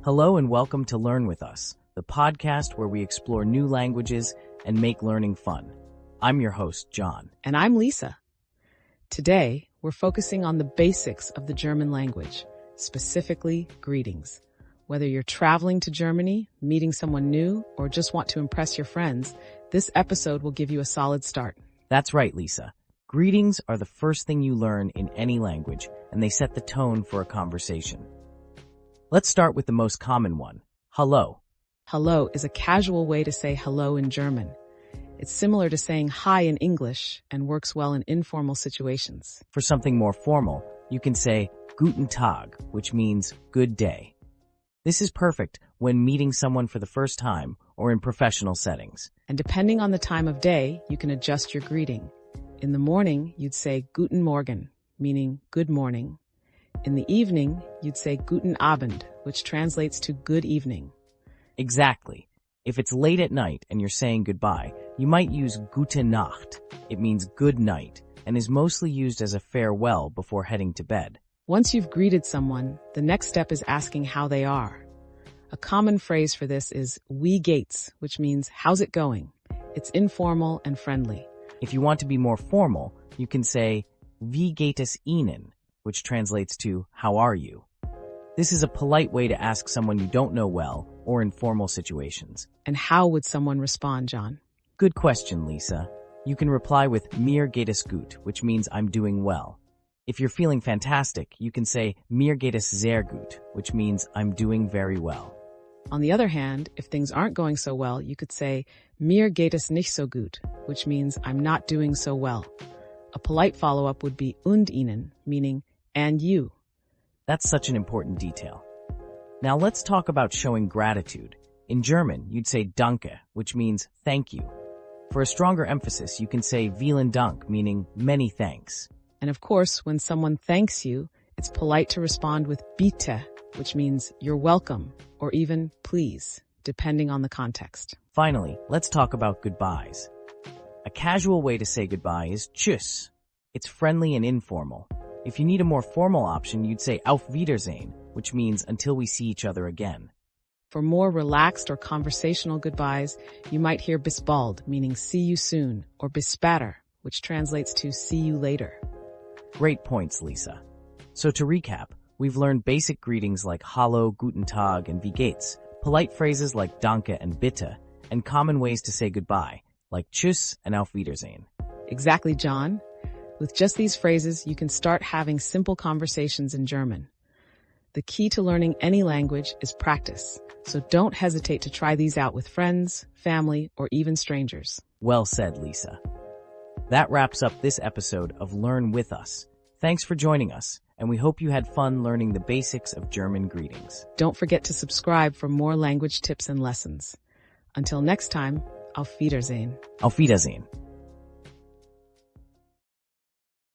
Hello and welcome to Learn With Us, the podcast where we explore new languages and make learning fun. I'm your host, John. And I'm Lisa. Today, we're focusing on the basics of the German language, specifically greetings. Whether you're traveling to Germany, meeting someone new, or just want to impress your friends, this episode will give you a solid start. That's right, Lisa. Greetings are the first thing you learn in any language, and they set the tone for a conversation. Let's start with the most common one, hello. Hello is a casual way to say hello in German. It's similar to saying hi in English and works well in informal situations. For something more formal, you can say Guten Tag, which means good day. This is perfect when meeting someone for the first time or in professional settings. And depending on the time of day, you can adjust your greeting. In the morning, you'd say Guten Morgen, meaning good morning. In the evening, you'd say Guten Abend, which translates to good evening. Exactly. If it's late at night and you're saying goodbye, you might use Gute Nacht. It means good night and is mostly used as a farewell before heading to bed. Once you've greeted someone, the next step is asking how they are. A common phrase for this is Wie geht's, which means how's it going? It's informal and friendly. If you want to be more formal, you can say Wie geht es Ihnen, which translates to how are you? This is a polite way to ask someone you don't know well or in formal situations. And how would someone respond, John? Good question, Lisa. You can reply with Mir geht es gut, which means I'm doing well. If you're feeling fantastic, you can say Mir geht es sehr gut, which means I'm doing very well. On the other hand, if things aren't going so well, you could say Mir geht es nicht so gut, which means I'm not doing so well. A polite follow-up would be und Ihnen, meaning and you. That's such an important detail. Now let's talk about showing gratitude. In German, you'd say Danke, which means thank you. For a stronger emphasis, you can say Vielen Dank, meaning many thanks. And of course, when someone thanks you, it's polite to respond with Bitte, which means you're welcome, or even please, depending on the context. Finally, let's talk about goodbyes. A casual way to say goodbye is Tschüss. It's friendly and informal. If you need a more formal option, you'd say Auf Wiedersehen, which means until we see each other again. For more relaxed or conversational goodbyes, you might hear Bis bald, meaning see you soon, or Bis später, which translates to see you later. Great points, Lisa. So to recap, we've learned basic greetings like Hallo, Guten Tag, and Wie geht's, polite phrases like Danke and Bitte, and common ways to say goodbye, like Tschüss and Auf Wiedersehen. Exactly, John. With just these phrases, you can start having simple conversations in German. The key to learning any language is practice, so don't hesitate to try these out with friends, family, or even strangers. Well said, Lisa. That wraps up this episode of Learn With Us. Thanks for joining us, and we hope you had fun learning the basics of German greetings. Don't forget to subscribe for more language tips and lessons. Until next time, Auf Wiedersehen. Auf Wiedersehen.